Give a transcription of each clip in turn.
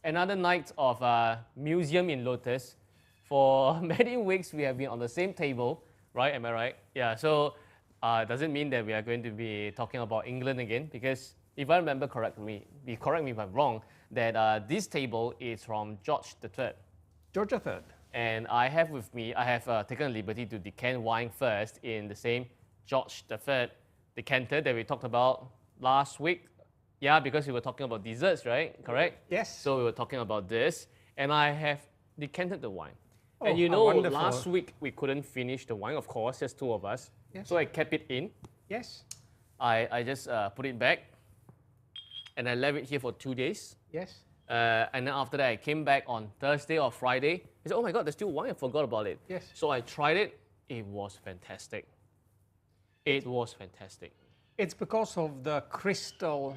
Another night of museum in Lotus. For many weeks, we have been on the same table, right? Am I right? Yeah, so does it mean that we are going to be talking about England again? Because if I remember correctly, correct me if I'm wrong, that this table is from George III. George III. And I have with me, I have taken the liberty to decant wine first in the same George III decanter that we talked about last week. Yeah, because we were talking about desserts, right? Correct? Yes. So we were talking about this, and I have decanted the wine. Oh, and you know, wonderful. last week we couldn't finish the wine, of course, just two of us. Yes. So I kept it in. Yes. I just put it back, and I left it here for 2 days. Yes. And then after that, I came back on Thursday or Friday. I said, oh my God, there's still wine. I forgot about it. Yes. So I tried it. It was fantastic. It was fantastic. It's because of the crystal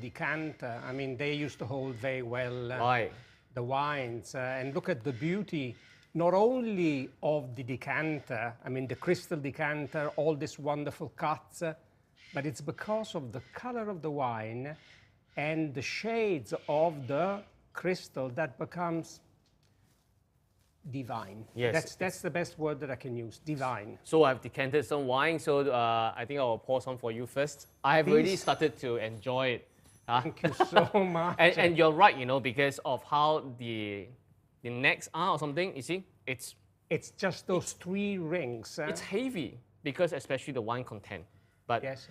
decanter. I mean, they used to hold very well Right. the wines. And look at the beauty, not only of the decanter, I mean, the crystal decanter, all these wonderful cuts, but it's because of the color of the wine and the shades of the crystal that becomes divine. Yes. That's the best word that I can use, divine. So I've decanted some wine, so I think I'll pour some for you first. I have already started to enjoy it. Thank you so much. And you're right, you know, because of how the necks are or something, you see, it's just those three rings. it's heavy, because especially the wine content, but Yes.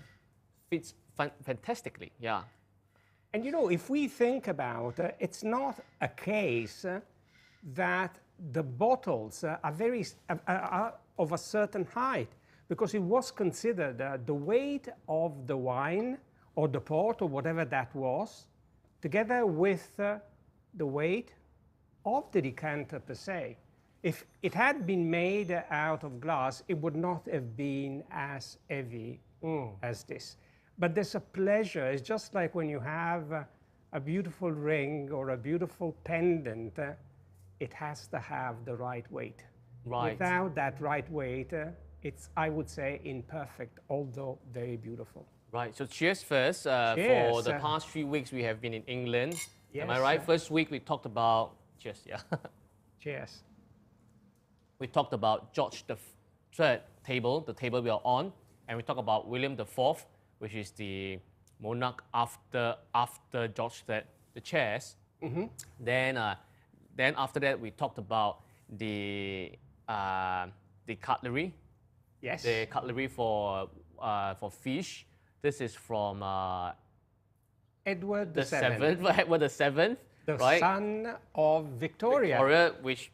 fits fantastically, yeah. And you know, if we think about it's not a case that the bottles are of a certain height, because it was considered the weight of the wine or the port or whatever that was, together with the weight of the decanter per se. If it had been made out of glass, it would not have been as heavy as this. But there's a pleasure. It's just like when you have a beautiful ring or a beautiful pendant, it has to have the right weight. Right. Without that right weight, it's, I would say, imperfect, although very beautiful. Right, so cheers first. For Cheers. the past 3 weeks, we have been in England. Am I Yes, right? First week, we talked about, cheers, yeah. Cheers. We talked about George III table, the table we are on, and we talked about William IV, which is the monarch after George III, the chairs. Mm-hmm. Then after that, we talked about the cutlery. Yes. The cutlery for fish. This is from Edward the the Seventh, Edward the Seventh, the right? son of Victoria. Victoria, which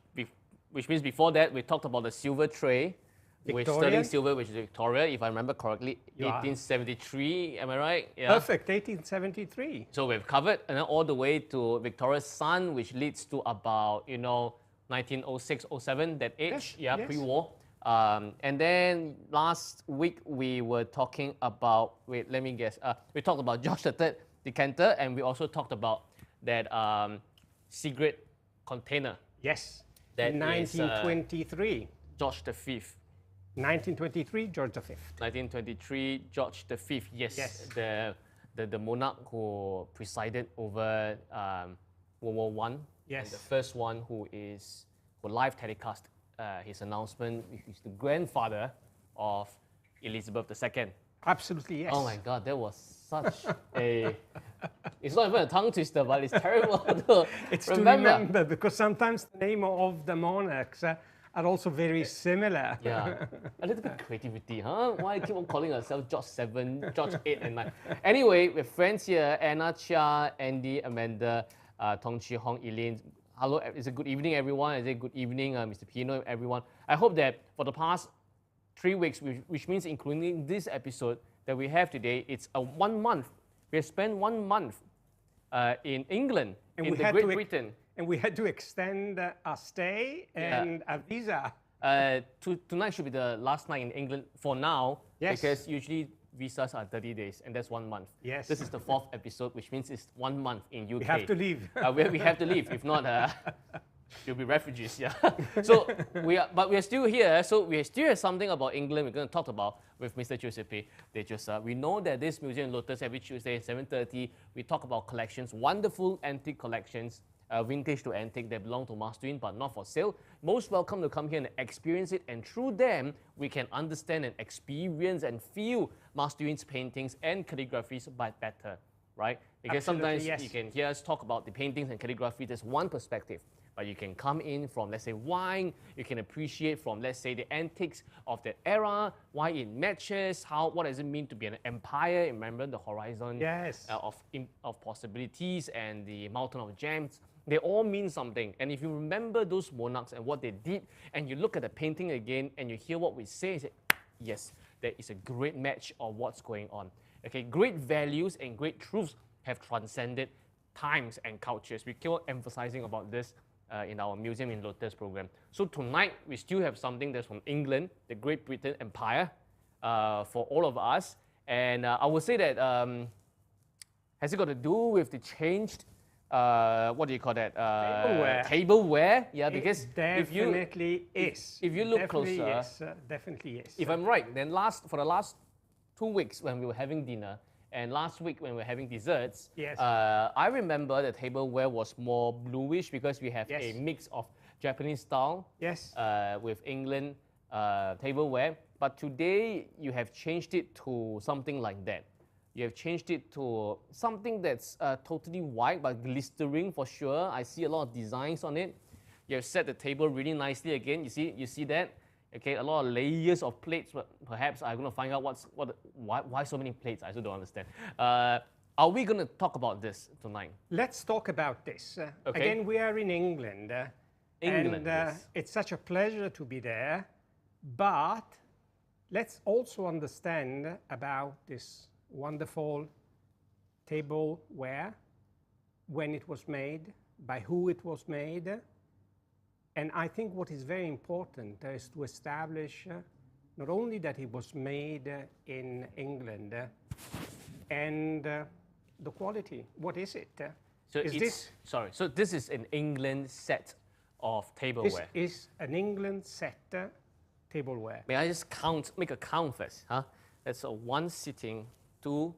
means before that we talked about the silver tray, with sterling silver, which is Victoria, if I remember correctly, 1873. Am I right? Yeah. Perfect, 1873. So we've covered, and then all the way to Victoria's son, which leads to about 1906, 07, that age, Yes. pre-war. And then last week we were talking about, wait, let me guess. We talked about George III decanter, and we also talked about that cigarette container. Yes. That in 1923. George V. 1923, George V. 1923, George V. Yes. Yes. The monarch who presided over World War I. Yes. And the first one who live telecast his announcement. He's the grandfather of Elizabeth II. Absolutely, yes. Oh my God, that was such a... It's not even a tongue twister, but it's terrible to It's remember. to remember, because sometimes the name of the monarchs are also very similar. Yeah, a little bit creativity, huh? Why keep on calling ourselves George 7, George 8, and 9? Anyway, we're friends here, Anna, Chia, Andy, Amanda, Tong Chi Hong, Elaine. Hello, it's a good evening, everyone. Is it good evening, Mr. Pino, everyone? I hope that for the past 3 weeks, which means including this episode that we have today, it's a 1 month. We have spent 1 month in England, And in we the had Great to Britain. And we had to extend our stay and a visa. Tonight should be the last night in England for now, Yes. because usually visas are 30 days, and that's 1 month. Yes. This is the 4th episode, which means it's 1 month in UK. We have to leave. We have to leave. If not, you'll be refugees. Yeah. So but we are still here. So we still have something about England we're going to talk about with Mr. Giuseppe De Giosa. We know that this museum in Lotus every Tuesday at 7:30. We talk about collections, wonderful antique collections. Vintage to antique that belong to Mastuin but not for sale. Most welcome to come here and experience it, and through them we can understand and experience and feel Mastuin's paintings and calligraphies but better, right? Because Absolutely, sometimes yes. you can hear us talk about the paintings and calligraphy, there's one perspective, but you can come in from, let's say, wine, you can appreciate from, let's say, the antiques of that era, why it matches, what does it mean to be an empire, remember the horizon Yes. of possibilities and the mountain of gems. They all mean something. And if you remember those monarchs and what they did, and you look at the painting again and you hear what we say, you say, yes, there is a great match of what's going on. Okay, great values and great truths have transcended times and cultures. We keep on emphasizing about this in our Museum in Lotus program. So tonight, we still have something that's from England, the Great Britain Empire, for all of us. And I would say that, has it got to do with the changed what do you call that? Tableware. Tableware, yeah, because It definitely is. if you look Definitely closer, yes, definitely is. if I'm right, then for the last 2 weeks when we were having dinner, and last week when we were having desserts, Yes. I remember the tableware was more bluish because we have Yes. a mix of Japanese style Yes. with England tableware. But today you have changed it to something like that. You have changed it to something that's totally white but glistering for sure. I see a lot of designs on it. You have set the table really nicely again. You see that? Okay, a lot of layers of plates. But perhaps I'm going to find out why so many plates. I still don't understand. Are we going to talk about this tonight? Let's talk about this. Okay. Again, we are in England. England, and yes. it's such a pleasure to be there. But let's also understand about this wonderful tableware, when it was made, by who it was made. And I think what is very important is to establish not only that it was made in England and the quality. What is it? So so this is an England set of This tableware. is an England set tableware. May I just make a count first? Huh? That's a 1 sitting, 2,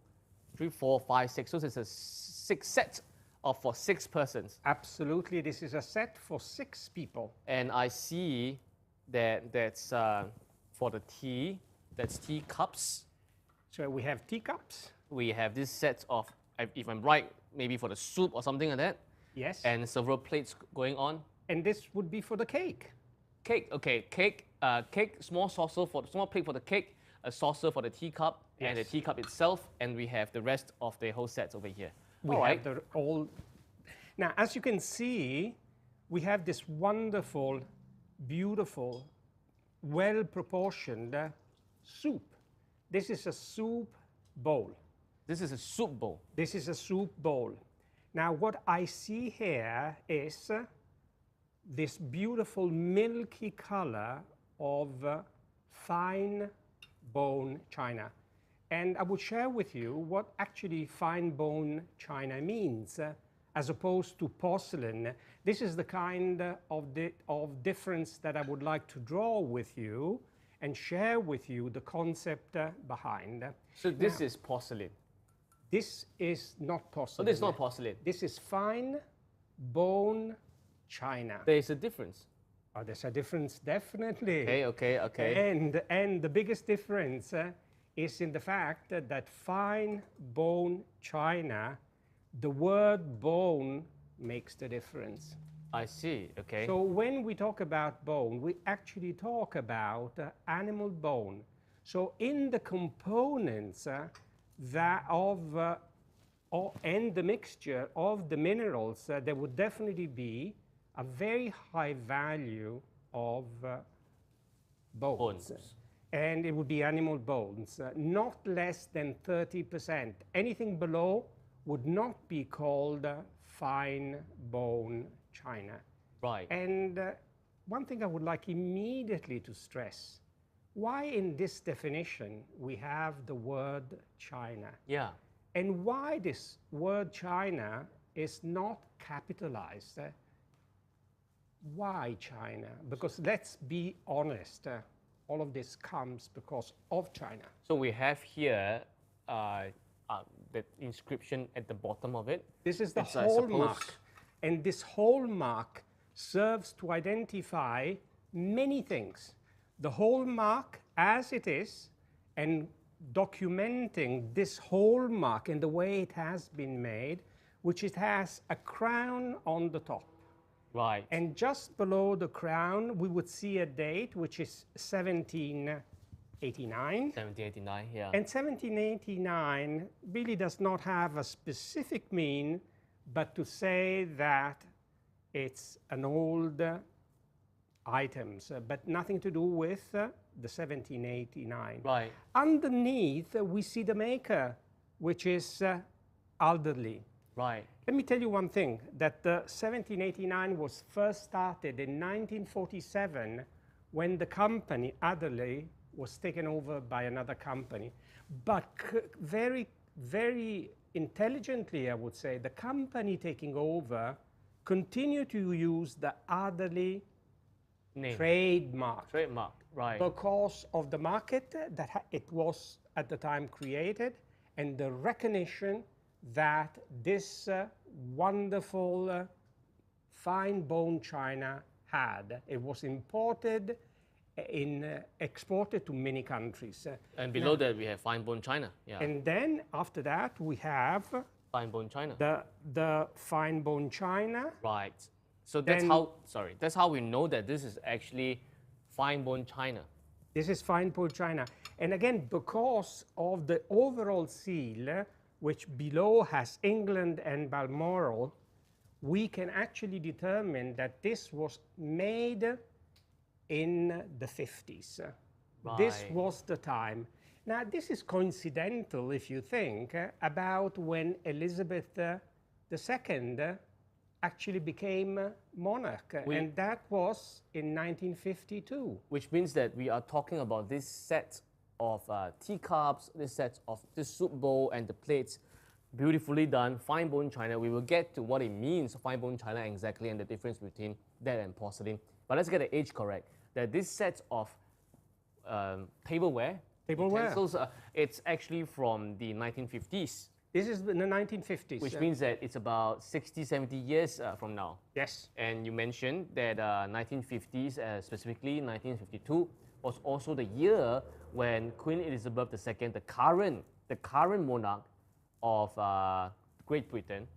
3, 4, 5, 6. So it's a 6 set for 6 persons. Absolutely, this is a set for 6 people. And I see that that's for the tea, that's tea cups. So we have teacups. We have this set of, if I'm right, maybe for the soup or something like that. Yes. And several plates going on. And this would be for the cake. Cake, okay, cake, small plate for the cake, a saucer for the teacup, and the Yes. teacup itself, and we have the rest of the whole sets over here. We All have right. Now, as you can see, we have this wonderful, beautiful, well-proportioned soup. This is a soup bowl. This is a soup bowl. This is a soup bowl. Now, what I see here is this beautiful milky color of fine bone china. And I would share with you what actually fine bone china means, as opposed to porcelain. This is the kind of difference that I would like to draw with you and share with you the concept behind. So this is porcelain. This is not So porcelain. this is not porcelain. This is fine bone china. There is a difference. Oh, there's a difference, definitely. Okay. And the biggest difference is in the fact that fine bone china, the word bone makes the difference. I see. Okay. So when we talk about bone, we actually talk about animal bone. So in the components and the mixture of the minerals, there would definitely be a very high value of bones. And it would be animal bones, not less than 30%. Anything below would not be called fine bone china. Right. And one thing I would like immediately to stress, why in this definition we have the word China? Yeah. And why this word China is not capitalized? Why China? Because let's be honest, all of this comes because of China. So we have here the inscription at the bottom of it. This is the It's, I hallmark. suppose- And this hallmark serves to identify many things. The hallmark as it is, and documenting this hallmark in the way it has been made, which it has a crown on the top. Right. And just below the crown, we would see a date, which is 1789. 1789, yeah. And 1789 really does not have a specific mean, but to say that it's an old items, but nothing to do with the 1789. Right. Underneath, we see the maker, which is elderly. Right. Let me tell you one thing, that 1789 was first started in 1947 when the company, Adderley, was taken over by another company. But very, very intelligently, I would say, the company taking over continued to use the Adderley Name. trademark Trademark. Right. because of the market that it was at the time created and the recognition that this wonderful fine bone china had. It was imported exported to many countries. And below that we have fine bone china. Yeah. And then after that we have Fine bone china. the fine bone china. Right. So that's Then- how, sorry, that's how we know that this is actually fine bone china. This is fine bone china. And again, because of the overall seal, which below has England and Balmoral, we can actually determine that this was made in the 50s. This Right. was the time. Now, this is coincidental, if you think, about when Elizabeth II actually became monarch, and that was in 1952. Which means that we are talking about this set of teacups, this set of this soup bowl and the plates, beautifully done, fine bone china. We will get to what it means, fine bone china exactly, and the difference between that and porcelain. But let's get the age correct. That this set of tableware, utensils, it's actually from the 1950s. This is in the 1950s. Which means that it's about 60, 70 years from now. Yes. And you mentioned that 1950s, specifically 1952, was also the year when Queen Elizabeth II, the current monarch of Great Britain,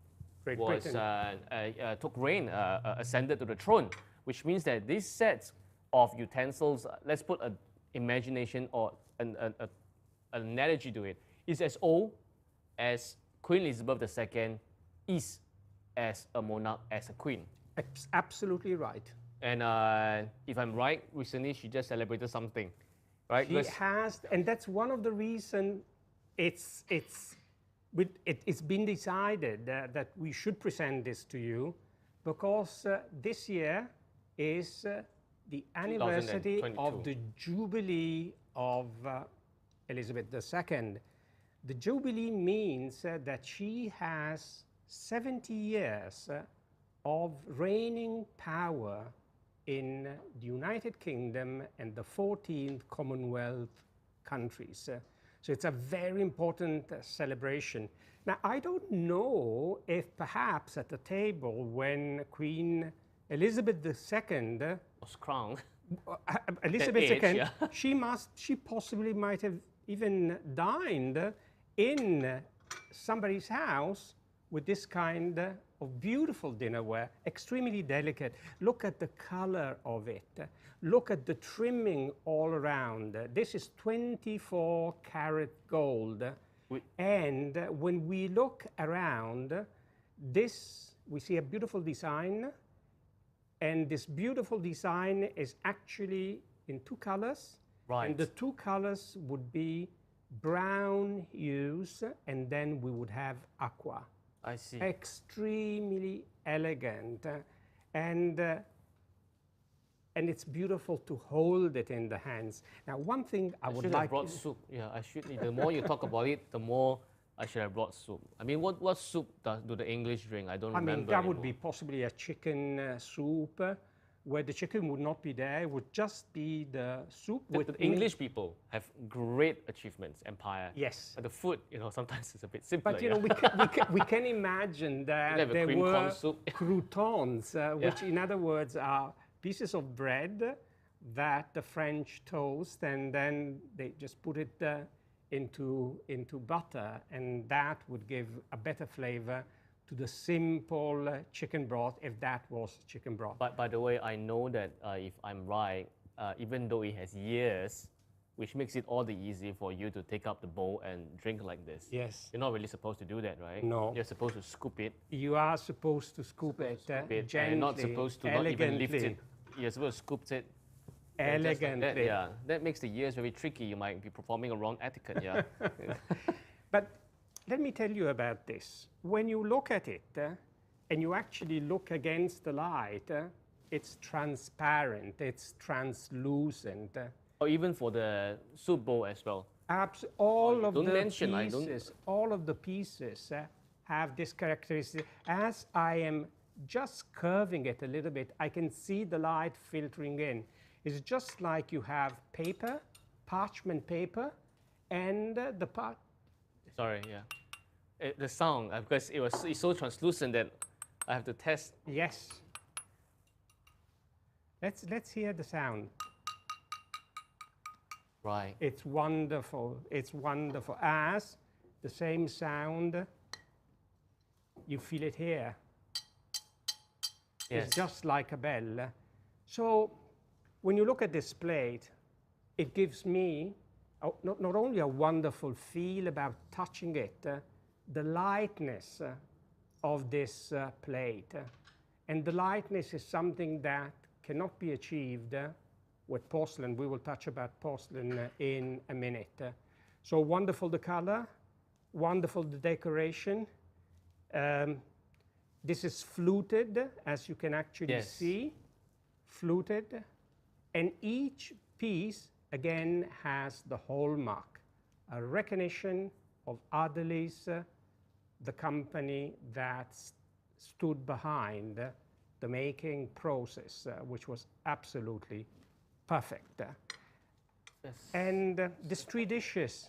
took reign, ascended to the throne. Which means that this set of utensils, let's put an imagination or an analogy to it, is as old as Queen Elizabeth II is as a monarch, as a queen. Absolutely right. And if I'm right, recently she just celebrated something, right? She has, and that's one of the reasons it's been decided that we should present this to you, because this year is the anniversary of the Jubilee of Elizabeth II. The Jubilee means that she has 70 years of reigning power in the United Kingdom and the 14 Commonwealth countries. So it's a very important celebration. Now, I don't know if perhaps at the table when Queen Elizabeth II was crowned. Elizabeth age, II, yeah. she possibly might have even dined in somebody's house with this kind of beautiful dinnerware, extremely delicate. Look at the color of it. Look at the trimming all around. This is 24 karat gold. And when we look around, we see a beautiful design. And this beautiful design is actually in two colors. Right. And the two colors would be brown hues, and then we would have aqua. I see. Extremely elegant, and it's beautiful to hold it in the hands. Now, one thing I would should like have brought soup. Yeah, I should. The more you talk about it, the more I should have brought soup. I mean, what soup do the English drink? I don't remember. I mean, that would anymore. be possibly a chicken soup, where the chicken would not be there. It would just be the soup with The English people have great achievements, empire. Yes. But the food, sometimes it's a bit simpler. But you yeah. know, we can imagine that have a there cream corn were soup. croutons, which in other words are pieces of bread that the French toast, and then they just put it into butter, and that would give a better flavor to the simple chicken broth, if that was chicken broth. But by the way, I know that if I'm right, even though it has years, which makes it all the easier for you to take up the bowl and drink like this. Yes. You're not really supposed to do that, right? No. You're supposed to scoop it. You are supposed to scoop it Gently, gently, and not supposed to not even lift it. You're supposed to scoop it. and just like elegantly. that, yeah, that makes the years very tricky. You might be performing a wrong etiquette, yeah. But let me tell you about this. When you look at it and you actually look against the light, it's transparent, it's translucent. Or even for the soup bowl as well. All of don't the mention, pieces, all of the pieces have this characteristic. As I am just curving it a little bit, I can see the light filtering in. It's just like you have paper, parchment paper, and the part. Sorry, yeah. The sound, because it's so translucent that I have to test. Yes. Let's hear the sound. Right. It's wonderful. It's wonderful. As the same sound, you feel it here. Yes. It's just like a bell. So when you look at this plate, it gives me not only a wonderful feel about touching it, the lightness of this plate. And the lightness is something that cannot be achieved with porcelain. We will touch about porcelain in a minute. So wonderful the color, wonderful the decoration. This is fluted, as you can actually see, fluted. And each piece, again, has the hallmark, a recognition of Ardely's, the company that stood behind the making process, which was absolutely perfect. Yes. And these three dishes,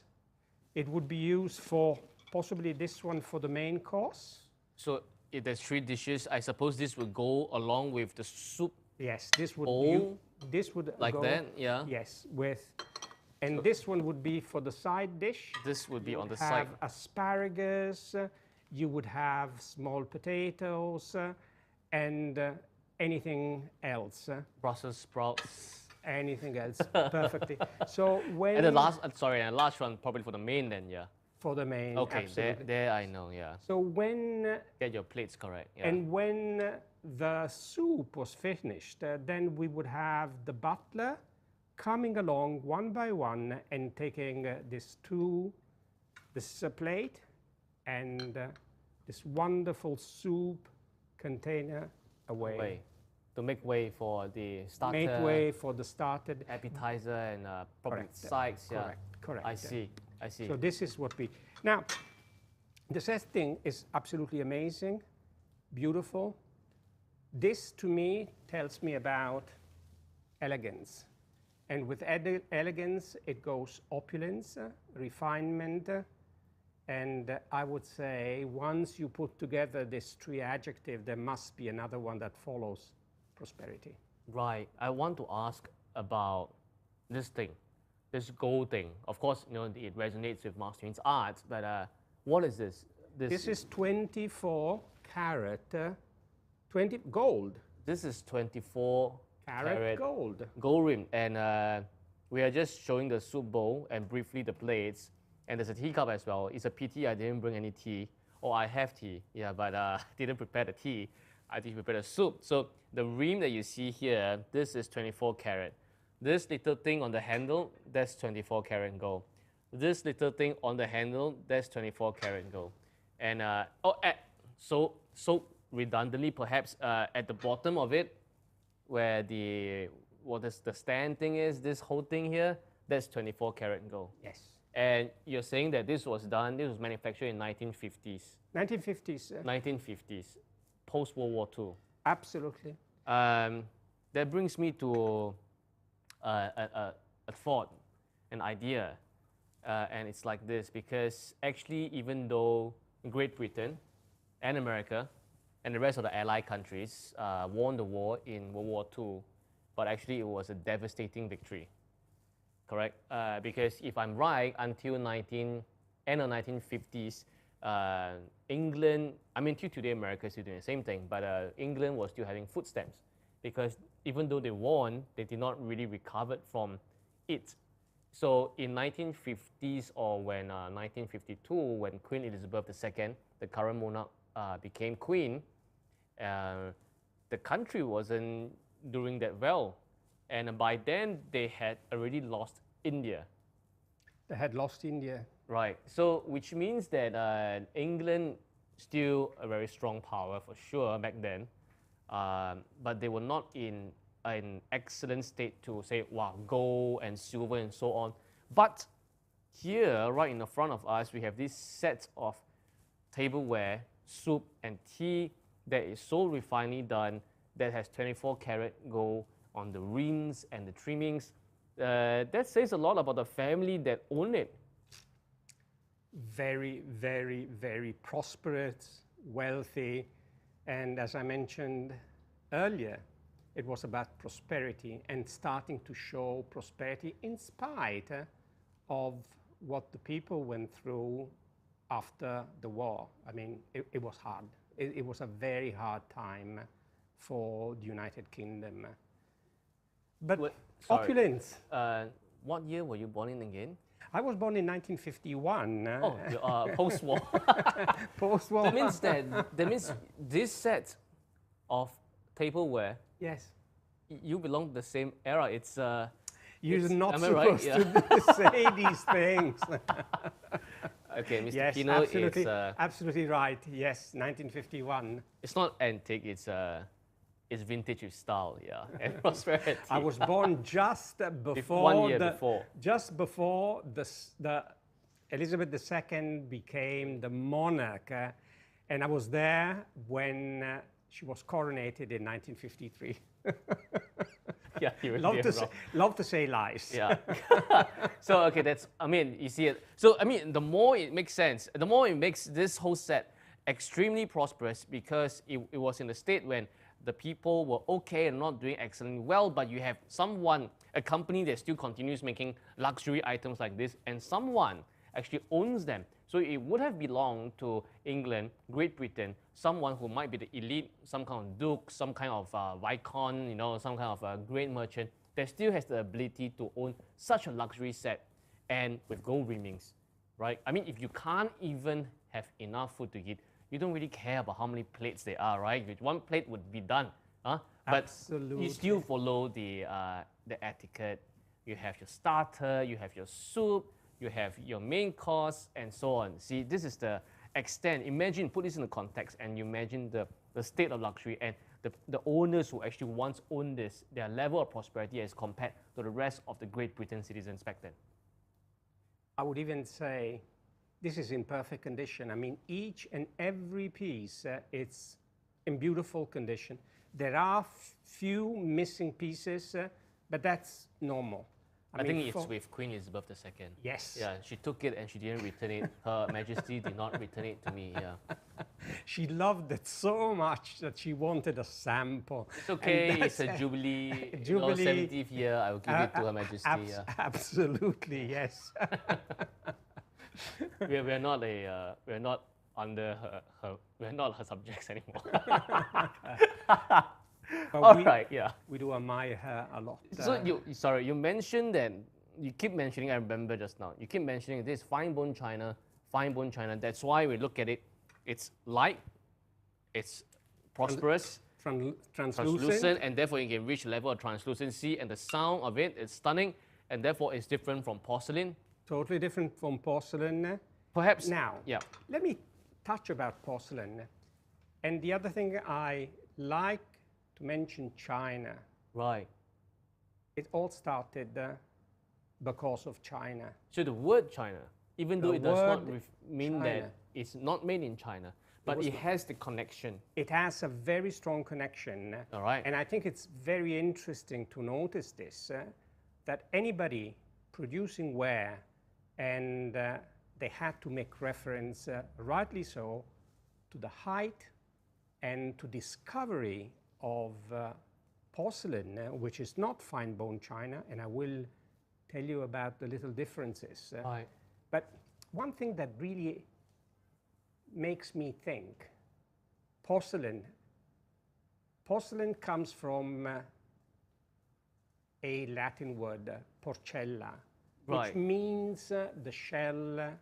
it would be used for possibly this one for the main course. So if there's 3 dishes, I suppose this would go along with the soup. Yes, this would bowl, this would like go, that, yeah. Yes, with, and this one would be for the side dish. This would be on the have side. Asparagus, you would have small potatoes, and anything else. Brussels sprouts. Anything else, perfectly. So when... And the last, sorry, and the last one probably for the main then, yeah. For the main, Okay, absolutely. there I know, yeah. So when... Get your plates correct, yeah. And when the soup was finished, then we would have the butler coming along one by one and taking this is a plate and this wonderful soup container away. To make way for the starter. Make way for the starter. Appetizer and probably Correct. sides, yeah. Correct. I see. So this is what we... Now, the setting is absolutely amazing, beautiful. This, to me, tells me about elegance. And with elegance, it goes opulence, refinement, and I would say once you put together these 3 adjectives, there must be another one that follows: prosperity. Right. I want to ask about this thing, this gold thing. Of course, it resonates with Marcelin's art, but what is this? This is 24 carat, 20 gold. This is 24 Carat gold. Gold rim, and we are just showing the soup bowl and briefly the plates, and there's a teacup as well. It's a pity I didn't bring any tea. Oh, I have tea, yeah, but didn't prepare the tea. I did prepare the soup. So the rim that you see here, this is 24 carat. This little thing on the handle, that's 24 carat gold. This little thing on the handle, that's 24 carat gold. And so redundantly, perhaps at the bottom of it, where the stand thing is, this whole thing here, that's 24 karat gold. Yes. And you're saying that this was manufactured in 1950s. 1950s. 1950s, post-World War II. Absolutely. That brings me to a thought, an idea, and it's like this, because actually, even though Great Britain and America and the rest of the Allied countries won the war in World War II, but actually it was a devastating victory, correct? Because if I'm right, until end of 1950s, England, I mean, till today, America is still doing the same thing, but England was still having food stamps, because even though they won, they did not really recover from it. So in 1950s or when 1952, when Queen Elizabeth II, the current monarch, became queen, the country wasn't doing that well. And by then, they had already lost India. They had lost India. Right. So which means that England still a very strong power for sure back then, but they were not in an excellent state to say, wow, gold and silver and so on. But here, right in the front of us, we have this set of tableware, soup and tea that is so refinely done, that has 24 karat gold on the rings and the trimmings. That says a lot about the family that owned it. Very, very, very prosperous, wealthy, and as I mentioned earlier, it was about prosperity and starting to show prosperity in spite of what the people went through after the war. I mean, it was hard. It was a very hard time for the United Kingdom. But opulence. What year were you born in again? I was born in 1951. Oh, post-war. Post-war. That means this set of tableware. Yes. You belong to the same era. You're not supposed to say these things. Okay, Mr. Yes, Pino, absolutely, absolutely right. Yes, 1951. It's not antique. It's vintage with style, yeah, and prosperity. I was born just before 1 year before. Just before the Elizabeth II became the monarch, and I was there when she was coronated in 1953. Yeah, you were love to say lies. Yeah. So okay, you see it. So the more it makes sense, the more it makes this whole set extremely prosperous, because it was in a state when the people were okay and not doing excellently well, but you have a company that still continues making luxury items like this, and someone actually owns them. So it would have belonged to England, Great Britain, someone who might be the elite, some kind of duke, some kind of viscount, some kind of a great merchant that still has the ability to own such a luxury set, and with gold rimmings, right? I mean, if you can't even have enough food to eat, you don't really care about how many plates there are, right? One plate would be done, huh? But absolutely. You still follow the etiquette. You have your starter, you have your soup, you have your main course, and so on. See, this is the extent. Imagine, put this in the context, and you imagine the state of luxury and the owners who actually once owned this, their level of prosperity as compared to the rest of the Great Britain citizens back then. I would even say this is in perfect condition. I mean, each and every piece, it's in beautiful condition. There are few missing pieces, but that's normal. I think it's with Queen Elizabeth II. Yes. Yeah, she took it and she didn't return it. Her Majesty did not return it to me, yeah. She loved it so much that she wanted a sample. It's okay, it's a Jubilee, 70th year, I will give it to Her Majesty. Absolutely, yes. we're not under we're not her subjects anymore. But we do admire her a lot. So you mentioned that, you keep mentioning, I remember just now, you keep mentioning this fine bone china. That's why we look at it. It's light, it's prosperous, translucent, and therefore you can reach a level of translucency, and the sound of it is stunning, and therefore it's different from porcelain. Totally different from porcelain. Perhaps now, let me touch about porcelain. And the other thing I like to mention China. Right. It all started because of China. So the word China, even though The it does not word mean China. that it's not made in China, but it has the connection. It has a very strong connection. All right. And I think it's very interesting to notice this, that anybody producing ware, and they had to make reference, rightly so, to the height and to discovery of porcelain, which is not fine bone china, and I will tell you about the little differences. Right. But one thing that really makes me think, porcelain comes from a Latin word, porcella, which Right. means the shell,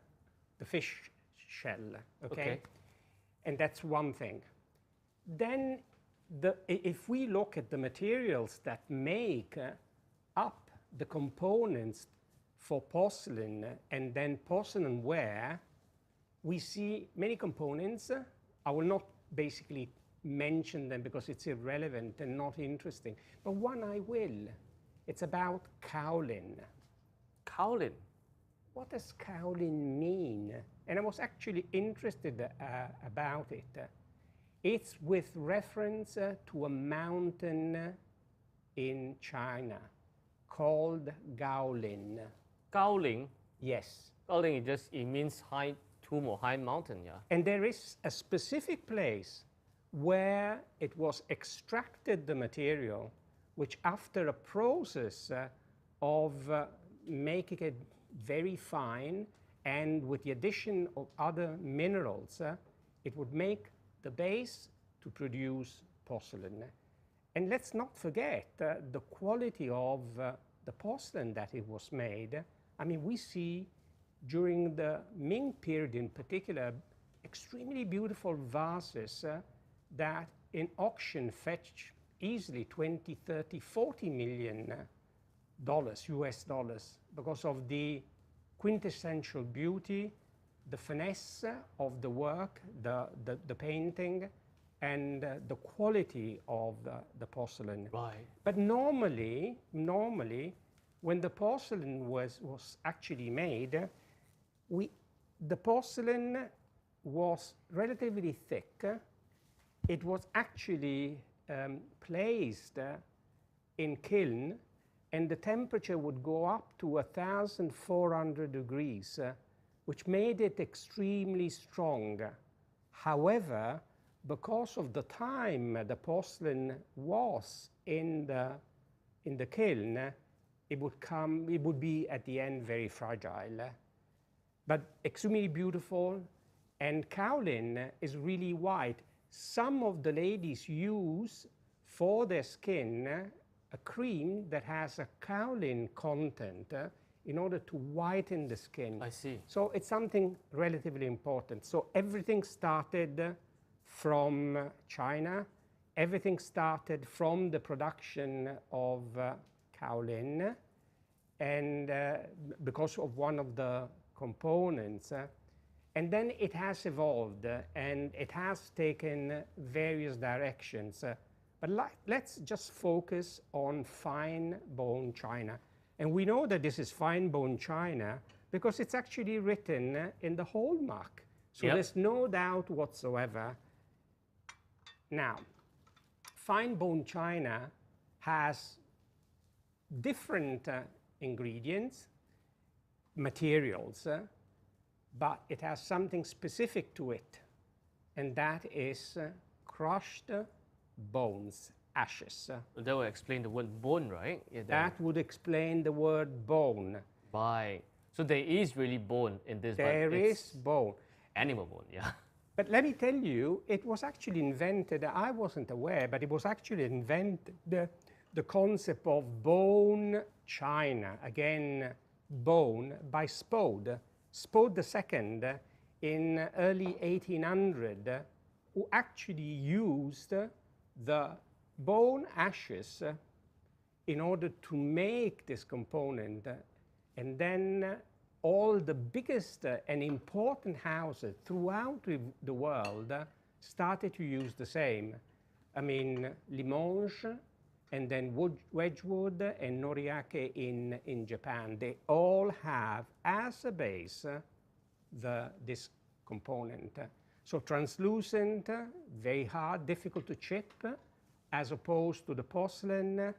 the fish shell, okay? And that's one thing. Then if we look at the materials that make up the components for porcelain and then porcelain ware, we see many components. I will not basically mention them because it's irrelevant and not interesting, but one I will. It's about kaolin. Kaolin. What does kaolin mean? And I was actually interested about it. It's with reference to a mountain in China called Gaolin. Gaoling. Yes. Gaoling, it means high tomb or high mountain, yeah. And there is a specific place where it was extracted, the material, which after a process of making it very fine and with the addition of other minerals, it would make the base to produce porcelain. And let's not forget the quality of the porcelain that it was made. I mean, we see during the Ming period in particular, extremely beautiful vases that in auction fetch easily 20, 30, 40 million dollars, US dollars, because of the quintessential beauty, the finesse of the work, the painting, and the quality of the porcelain. Right. But normally, when the porcelain was actually made, the porcelain was relatively thick. It was actually placed in kiln, and the temperature would go up to 1,400 degrees, which made it extremely strong. However, because of the time the porcelain was in the kiln, it would be at the end very fragile, but extremely beautiful. And kaolin is really white. Some of the ladies use for their skin a cream that has a kaolin content in order to whiten the skin. I see. So it's something relatively important. So everything started from China. Everything started from the production of kaolin, and because of one of the components. And then it has evolved, and it has taken various directions. But let's just focus on fine bone china. And we know that this is fine bone china because it's actually written in the hallmark. So there's no doubt whatsoever. Now, fine bone china has different ingredients, materials, but it has something specific to it, and that is crushed bones, ashes. That will explain the word bone, right? Yeah, That would explain the word bone. Right. So there is really bone in this. There is bone. Animal bone, yeah. But let me tell you, it was actually invented, I wasn't aware, but it was actually invented, the concept of bone china, again, bone, by Spode. Spode II in early 1800, who actually used the bone ashes in order to make this component. And then all the biggest and important houses throughout the world started to use the same. I mean, Limoges and then Wedgwood and Noriake in Japan, they all have as a base this component. So translucent, very hard, difficult to chip, as opposed to the porcelain,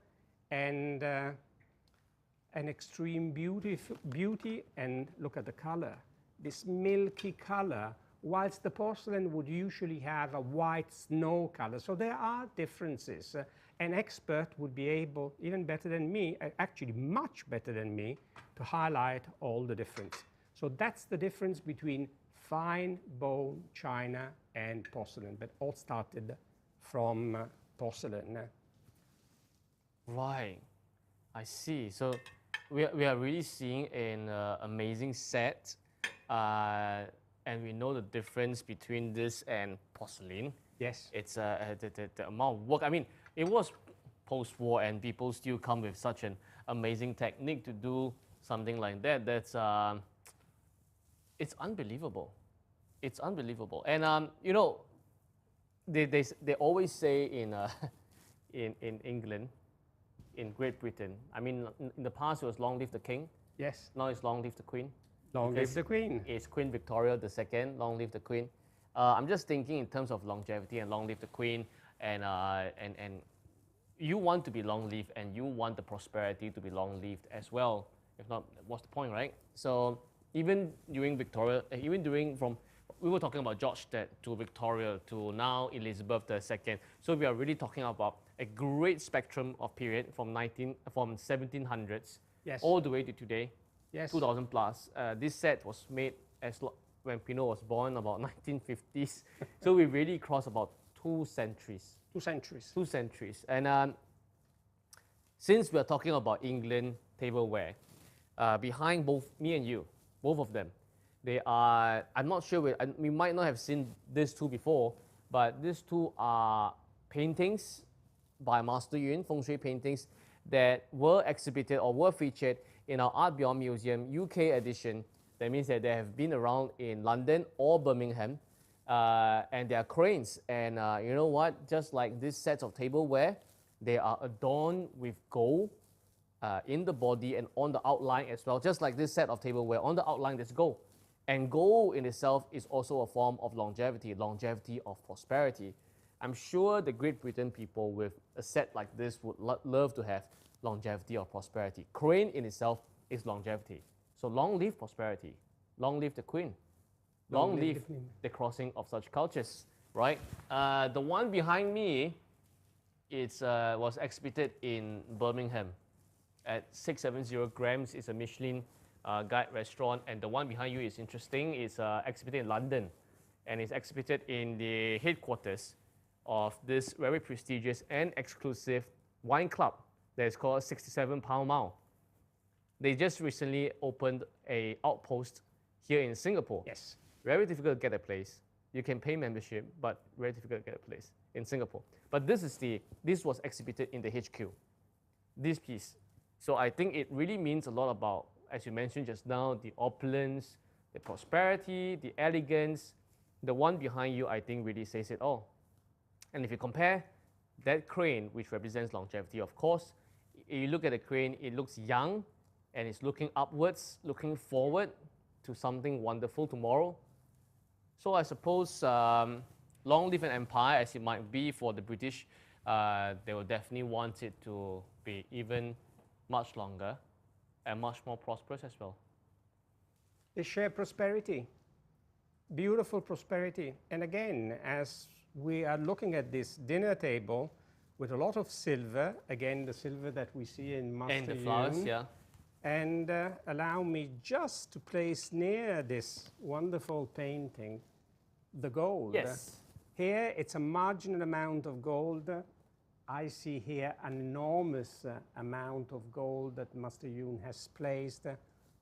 and an extreme beauty, and look at the color, this milky color, whilst the porcelain would usually have a white snow color. So there are differences. An expert would be able, even better than me, actually much better than me, to highlight all the difference. So that's the difference between fine bone china and porcelain, but all started from porcelain. Right, I see. So we are really seeing an amazing set, and we know the difference between this and porcelain. Yes. It's the amount of work. I mean, it was post-war, and people still come with such an amazing technique to do something like that. That's it's unbelievable. It's unbelievable. And you know, they always say in in England, in Great Britain. I mean, in the past it was long live the king. Yes. Now it's long live the queen. Long live the queen. It's Queen Victoria II. Long live the queen. I'm just thinking in terms of longevity and long live the queen, and you want to be long lived, and you want the prosperity to be long lived as well. If not, what's the point, right? So even during Victoria, even during we were talking about George to Victoria to now Elizabeth II. So we are really talking about a great spectrum of period from 1700s, yes, all the way to today, yes, 2000 plus. This set was made when Pino was born, about 1950s. So we really crossed about 2 centuries. 2 centuries. 2 centuries. And since we're talking about England tableware, behind both me and you, both of them, they are, I'm not sure, we might not have seen these two before, but these two are paintings by Master Yun, fengshui paintings, that were exhibited or were featured in our Art Beyond Museum UK edition. That means that they have been around in London or Birmingham, and they are cranes. And you know what? Just like these sets of tableware, they are adorned with gold in the body and on the outline as well. Just like this set of tableware, on the outline there's gold. And gold in itself is also a form of longevity of prosperity. I'm sure the Great Britain people with a set like this would love to have longevity or prosperity. Crane in itself is longevity. So long live prosperity, long live the queen, long live the crossing of such cultures, right? The one behind me, was exhibited in Birmingham at 670 grams. It's a Michelin guide restaurant, and the one behind you is interesting. It's exhibited in London, and it's exhibited in the headquarters of this very prestigious and exclusive wine club that is called 67 Pall Mall. They just recently opened an outpost here in Singapore. Yes. Very difficult to get a place. You can pay membership, but very difficult to get a place in Singapore. But this was exhibited in the HQ, this piece. So I think it really means a lot about, as you mentioned just now, the opulence, the prosperity, the elegance. The one behind you, I think, really says it all. And if you compare that crane, which represents longevity, of course, if you look at the crane, it looks young, and it's looking upwards, looking forward to something wonderful tomorrow. So I suppose long live an empire, as it might be for the British, they will definitely want it to be even much longer and much more prosperous as well. They share prosperity, beautiful prosperity. And again, as we are looking at this dinner table with a lot of silver, again, the silver that we see in Master And the flowers, Yun, yeah. And allow me just to place near this wonderful painting the gold. Yes. Here, it's a marginal amount of gold. I see here an enormous amount of gold that Master Yun has placed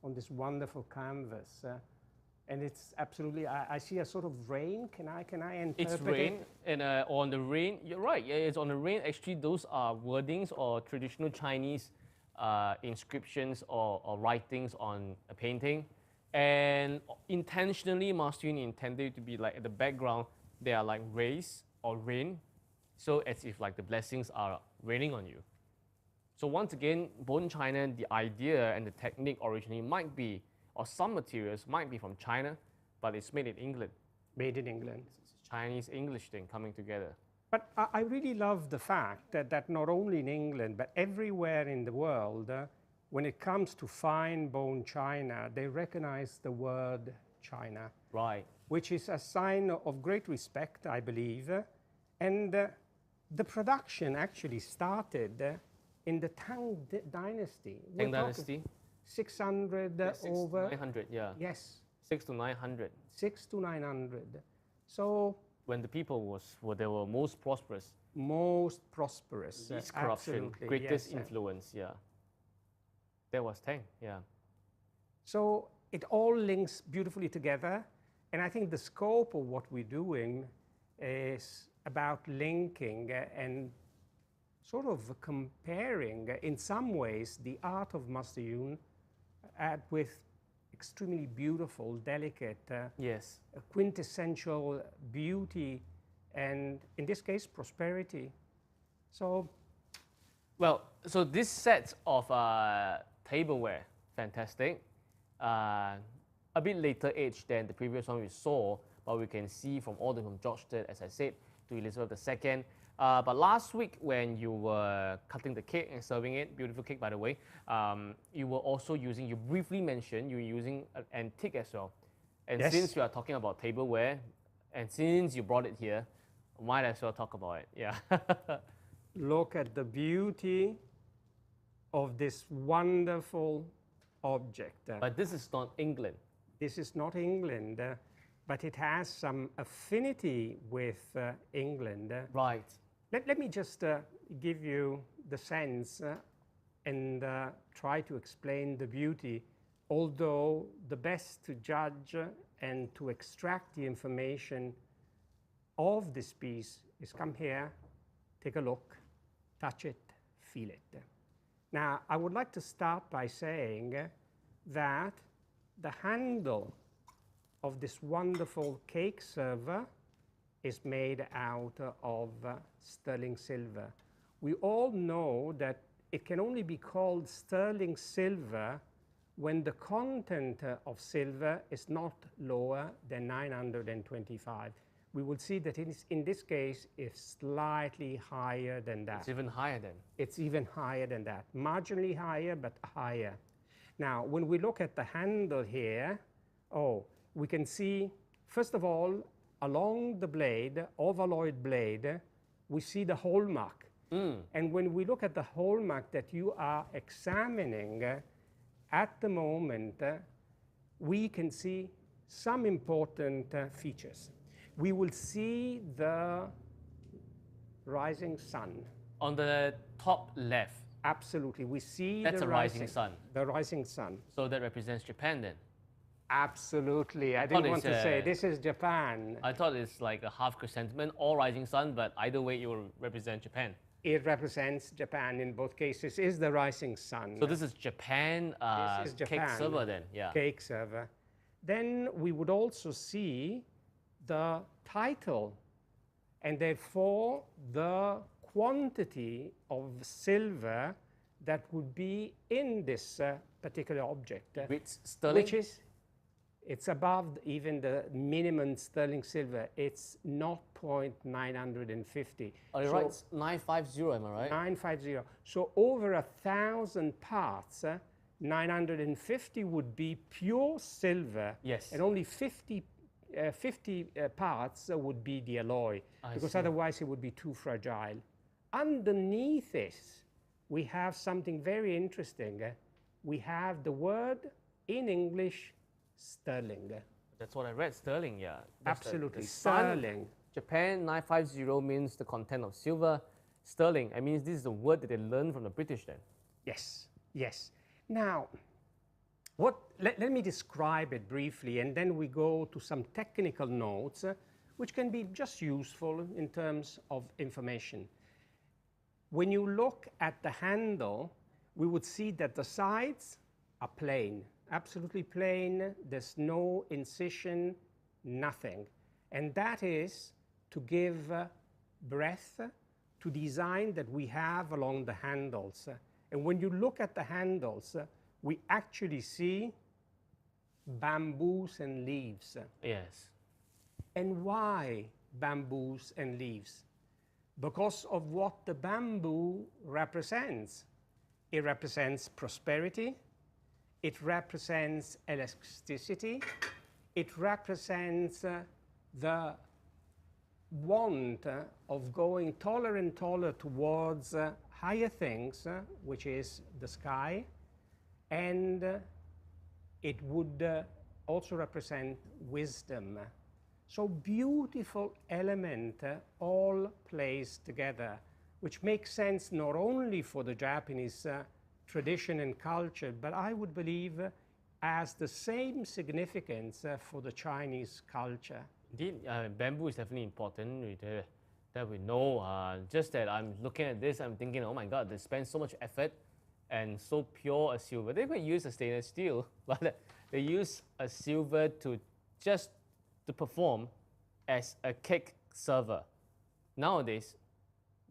on this wonderful canvas. And it's absolutely, I see a sort of rain. Can I interpret It's rain, and on the rain, you're right, yeah, it's on the rain. Actually, those are wordings or traditional Chinese inscriptions or writings on a painting. And intentionally, Master Yun intended to be like at the background, they are like rays or rain, so as if like the blessings are raining on you. So once again, bone china, the idea and the technique originally might be, or some materials might be from China, but it's made in England. Made in England. It's a Chinese-English thing coming together. But I really love the fact that not only in England, but everywhere in the world, when it comes to fine bone china, they recognize the word China. Right. Which is a sign of great respect, I believe. And the production actually started in the Tang Dynasty. Tang Dynasty? 600 6 over. to 900, yeah. Yes. 6 to 900. 6 to 900. So when the people they were most prosperous. Most prosperous. Least corruption, absolutely, greatest yes. influence, yeah. That was Tang, yeah. So it all links beautifully together. And I think the scope of what we're doing is about linking and sort of comparing, in some ways, the art of Master Yun with extremely beautiful, delicate, yes, quintessential beauty, and in this case, prosperity. So, well, so this set of tableware, fantastic. A bit later age than the previous one we saw, but we can see from all the from George III, as I said, to Elizabeth II. But last week when you were cutting the cake and serving it, beautiful cake by the way, you were also using, you briefly mentioned you were using an antique as well. And yes. Since you are talking about tableware, and since you brought it here, might as well talk about it, yeah. Look at the beauty of this wonderful object. But this is not England. This is not England, but it has some affinity with England. Right. Let me just give you the sense and try to explain the beauty, although the best to judge and to extract the information of this piece is come here, take a look, touch it, feel it. Now, I would like to start by saying that the handle of this wonderful cake server is made out of sterling silver. We all know that it can only be called sterling silver when the content of silver is not lower than 925. We will see that in this case, it's slightly higher than that. It's even higher then. It's even higher than that. Marginally higher, but higher. Now, when we look at the handle here, we can see, first of all, along the blade, ovaloid blade, we see the hallmark. And when we look at the hallmark that you are examining at the moment, we can see some important features. We will see the rising sun. On the top left. Absolutely. We see that's the a rising sun. The rising sun. So that represents Japan then? Absolutely. I didn't want to say, this is Japan. I thought it's like a half chrysanthemum or rising sun, but either way it will represent Japan. It represents Japan in both cases, is the rising sun. So this is Japan, this is Japan cake server then, yeah. Cake server. Then we would also see the title, and therefore the quantity of silver that would be in this particular object. Sterling? Which is, it's above even the minimum sterling silver. It's 0.950. Oh, you're right, it's 950, am I right? 950. So over 1,000 parts, 950 would be pure silver. Yes. And only 50 parts would be the alloy, because otherwise it would be too fragile. Underneath this, we have something very interesting. We have the word in English, sterling. That's what I read, sterling, yeah. Absolutely, sterling. Japan 950 means the content of silver. Sterling, I mean, this is the word that they learned from the British then. Yes, yes. Now, let me describe it briefly, and then we go to some technical notes, which can be just useful in terms of information. When you look at the handle, we would see that the sides are plain, absolutely plain. There's no incision, nothing. And that is to give breadth to design that we have along the handles. And when you look at the handles, we actually see bamboos and leaves. Yes. And why bamboos and leaves? Because of what the bamboo represents. It represents prosperity, it represents elasticity, it represents the want of going taller and taller towards higher things, which is the sky, and it would also represent wisdom. So beautiful element all placed together, which makes sense not only for the Japanese tradition and culture, but I would believe has the same significance for the Chinese culture. Indeed, bamboo is definitely important that we know. Just that I'm looking at this, I'm thinking, oh my God, they spend so much effort and so pure a silver. They could use a stainless steel, but they use a silver to just to perform as a cake server. Nowadays,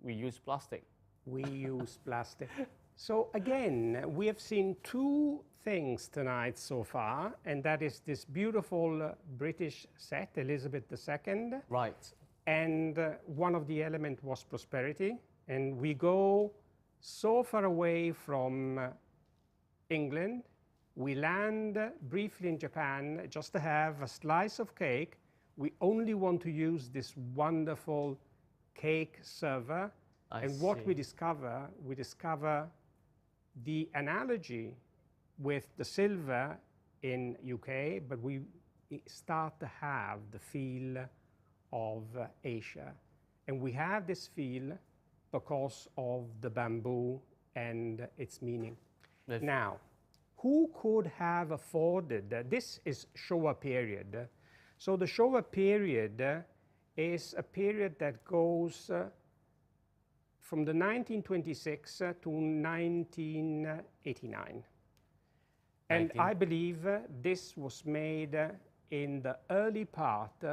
we use plastic. We use plastic. So again, we have seen two things tonight so far, and that is this beautiful British set, Elizabeth II. Right. And one of the elements was prosperity. And we go so far away from England, we land briefly in Japan just to have a slice of cake. We only want to use this wonderful cake server. And what we discover the analogy with the silver in UK, but we start to have the feel of Asia. And we have this feel because of the bamboo and its meaning. Now, who could have afforded, this is Showa period. So the Showa period is a period that goes from the 1926 to 1989. And I believe this was made in the early part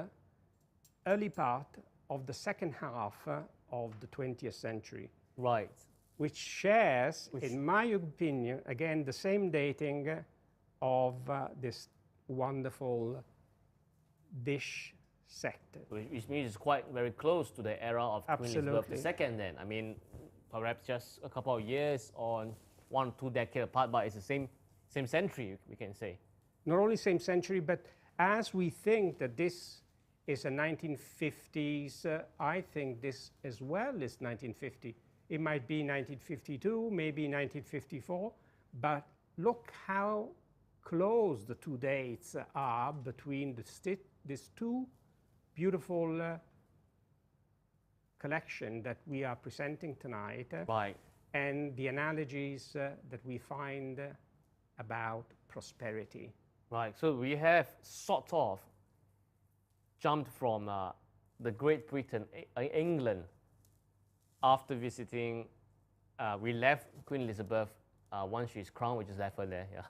of the second half of the 20th century. Right. Which shares, in my opinion, again, the same dating of this wonderful dish set. Which means it's quite very close to the era of Queen Elizabeth II then. I mean, perhaps just a couple of years or 1 or 2 decades apart, but it's the same century, we can say. Not only same century, but as we think that this is a 1950s, I think this as well is 1950. It might be 1952, maybe 1954, but look how close the two dates are between these two beautiful collection that we are presenting tonight, right, and the analogies that we find about prosperity. Right, so we have sort of jumped from the Great Britain, England, after visiting, we left Queen Elizabeth once she's crowned, we just left her there, yeah.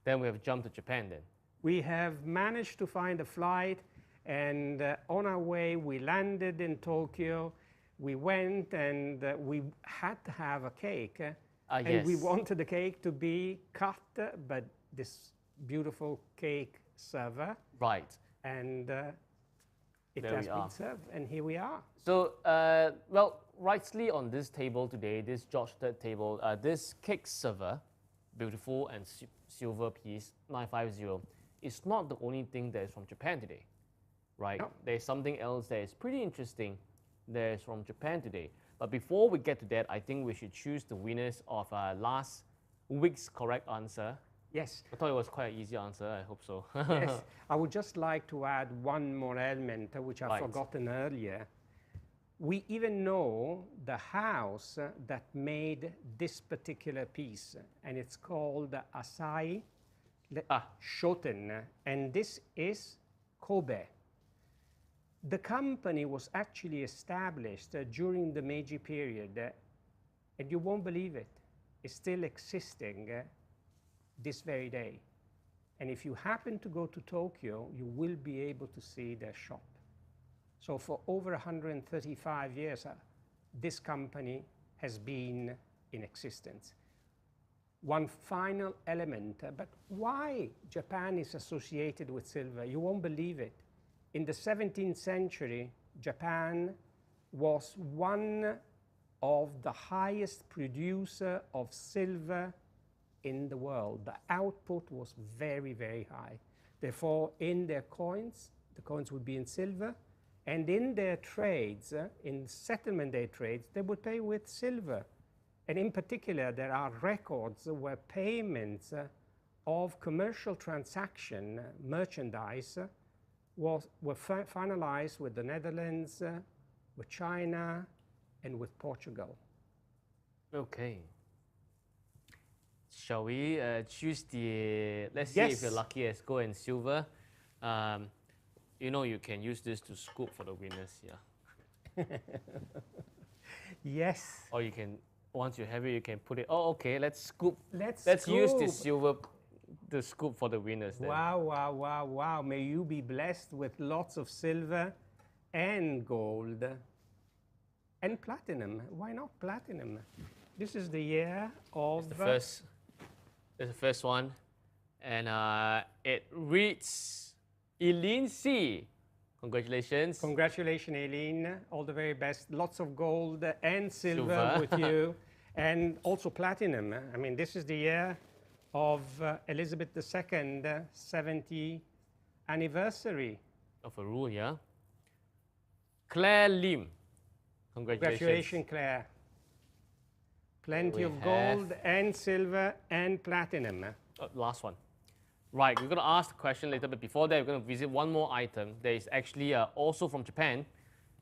Then we have jumped to Japan then. We have managed to find a flight, and on our way we landed in Tokyo. We went and we had to have a cake. And yes. We wanted the cake to be cut, but this beautiful cake server. Right. And it has been served, and here we are. So, well, rightly on this table today, this George III table, this cake server, beautiful and silver piece, 950, is not the only thing that is from Japan today, right? No. There's something else that is pretty interesting that is from Japan today. But before we get to that, I think we should choose the winners of last week's correct answer. Yes. I thought it was quite an easy answer, I hope so. Yes. I would just like to add one more element, which I've forgotten earlier. We even know the house that made this particular piece, and it's called Asai Shoten, and this is Kobe. The company was actually established during the Meiji period, and you won't believe it, it's still existing this very day. And if you happen to go to Tokyo, you will be able to see their shop. So for over 135 years, this company has been in existence. One final element, but why Japan is associated with silver? You won't believe it. In the 17th century, Japan was one of the highest producer of silver in the world. The output was very, very high. Therefore, in their coins, the coins would be in silver, and in their trades, in settlement day trades, they would pay with silver. And in particular, there are records where payments of commercial transaction, merchandise, were finalized with the Netherlands, with China, and with Portugal. Okay. Shall we choose the, let's see if you're lucky as gold and silver. You know, you can use this to scoop for the winners here. Yes. Or you can, once you have it, you can put it, oh, okay, let's scoop. Let's scoop. use the silver, the scoop for the winners then. Wow, wow, wow, wow. May you be blessed with lots of silver and gold and platinum. Why not platinum? This is the year of... That's the first one. And it reads Eileen C. Congratulations. Congratulations, Eileen. All the very best. Lots of gold and silver with you. And also platinum. I mean, this is the year of Elizabeth II, 70th anniversary. Of a rule, yeah? Claire Lim. Congratulations. Congratulations, Claire. Plenty of gold and silver and platinum. Last one. Right, we're going to ask the question later, but before that, we're going to visit one more item that is actually also from Japan.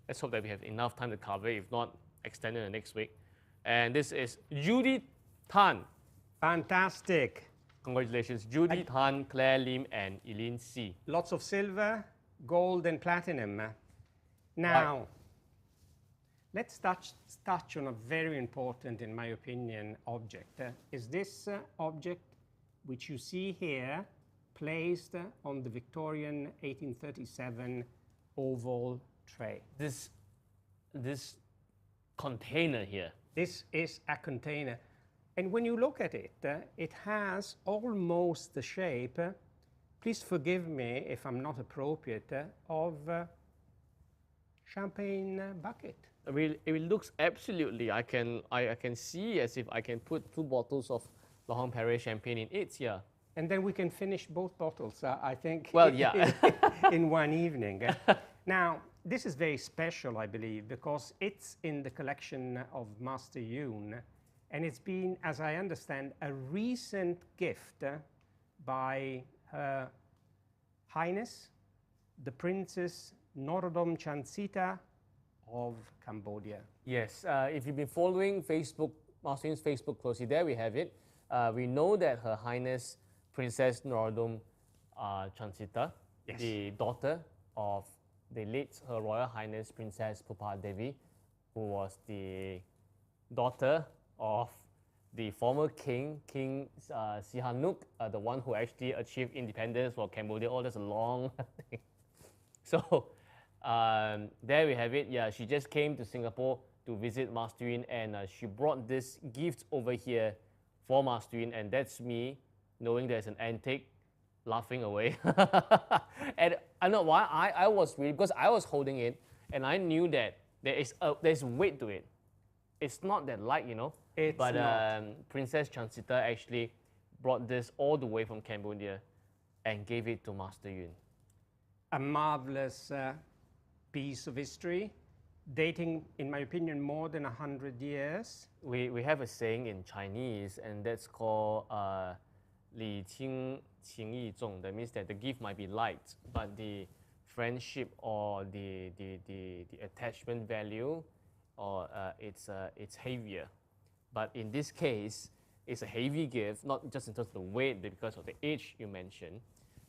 Let's hope that we have enough time to cover it, if not, extend it the next week. And this is Judy Tan. Fantastic. Congratulations, Judy Tan, Claire Lim, and Eileen C. Lots of silver, gold, and platinum. Now, let's touch on a very important, in my opinion, object. Is this object, which you see here, placed on the Victorian 1837 oval tray. This container here. This is a container. And when you look at it, it has almost the shape, please forgive me if I'm not appropriate, of champagne bucket. I mean, it looks absolutely, I can see as if I can put 2 bottles of Laurent Perrier champagne in it here. And then we can finish both bottles, I think, well, yeah. in one evening. Now, this is very special, I believe, because it's in the collection of Master Yun, and it's been, as I understand, a recent gift by Her Highness, the Princess Norodom Chansita of Cambodia. Yes, if you've been following Master Yun's Facebook closely, there we have it. We know that Her Highness Princess Norodom Chansita, yes, the daughter of the late Her Royal Highness Princess Pupa Devi, who was the daughter of the former king, King Sihanouk, the one who actually achieved independence for Cambodia. Oh, that's a long thing. So there we have it. Yeah, she just came to Singapore to visit Master Yun, and she brought this gift over here for Master Yun, and that's me knowing there's an antique, laughing away. And I know why I was really, because I was holding it and I knew that there's weight to it. It's not that light, you know. But Princess Chansita actually brought this all the way from Cambodia and gave it to Master Yun. A marvelous piece of history, dating, in my opinion, more than 100 years. We have a saying in Chinese, and that's called Li Qing Qing Yi Zhong. That means that the gift might be light, but the friendship or the attachment value, or it's heavier. But in this case, it's a heavy gift, not just in terms of the weight, but because of the age you mentioned.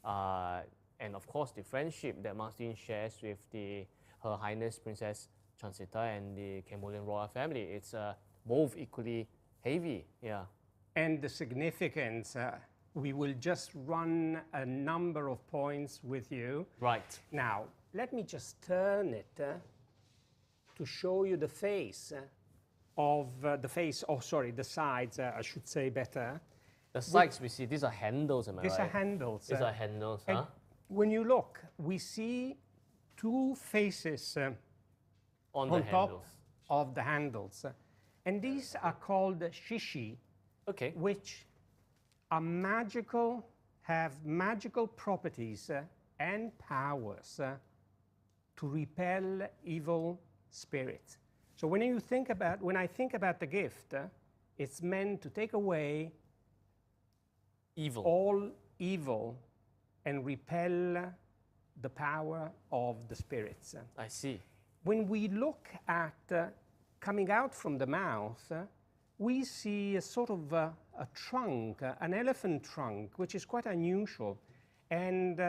And of course, the friendship that Master Yun shares with Her Highness Princess Chansita and the Cambodian royal family. It's both equally heavy, yeah. And the significance, we will just run a number of points with you. Right. Now, let me just turn it to show you the face of the sides, I should say better. The sides we see, these are handles, am I These right? are handles. These are handles, and huh? when you look, we see two faces On on the top handles. of the handles. And these are called shishi, Okay. which are magical, have magical properties and powers to repel evil spirits. So when I think about the gift, it's meant to take away Evil. all evil and repel the power of the spirits. I see. When we look at coming out from the mouth, we see a sort of a trunk, an elephant trunk, which is quite unusual. And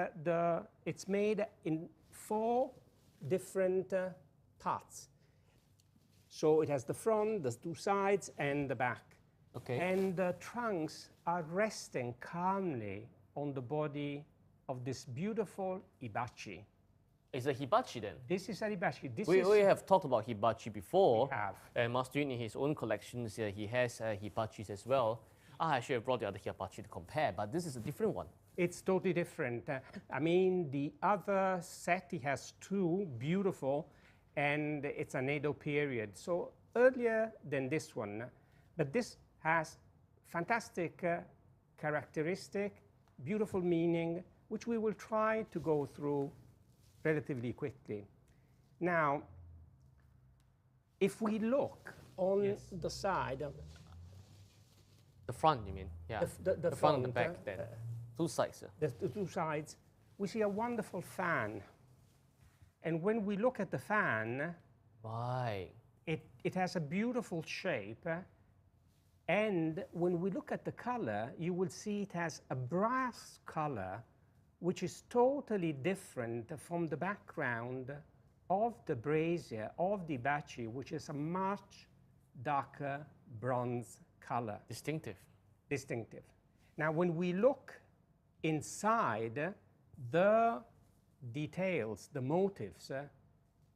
it's made in 4 different parts. So it has the front, the 2 sides, and the back. Okay. And the trunks are resting calmly on the body of this beautiful hibachi. It's a hibachi then. This is a hibachi. We have talked about hibachi before. We have. And Master Yun, in his own collections, he has hibachis as well. I should have brought the other hibachi to compare, but this is a different one. It's totally different. I mean, the other set, he has 2 beautiful, and it's an Edo period. So earlier than this one, but this has fantastic characteristic, beautiful meaning, which we will try to go through relatively quickly. Now, if we look on the side, The front, you mean? Yeah. the front and the front, back then. 2 sides. the 2 sides, we see a wonderful fan. And when we look at the fan, Right. it has a beautiful shape. And when we look at the color, you will see it has a brass color, which is totally different from the background of the brazier, of the hibachi, which is a much darker bronze color. Distinctive. Now, when we look inside the details, the motifs,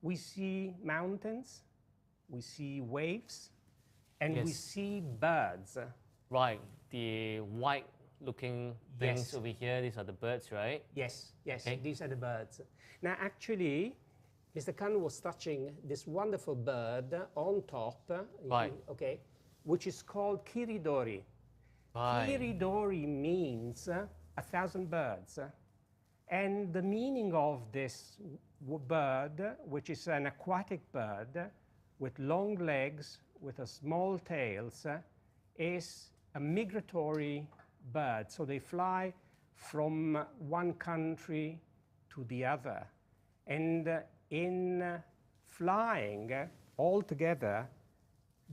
we see mountains, we see waves, and we Yes. see birds. Right. The white looking things Yes. over here, these are the birds, right? Yes, Okay. these are the birds. Now, actually, Mr. Khan was touching this wonderful bird on top, Right. okay, which is called Kiridori. Right. Kiridori means 1,000 birds. And the meaning of this bird, which is an aquatic bird with long legs, with a small tails, is a migratory bird. So they fly from one country to the other. And in flying all together,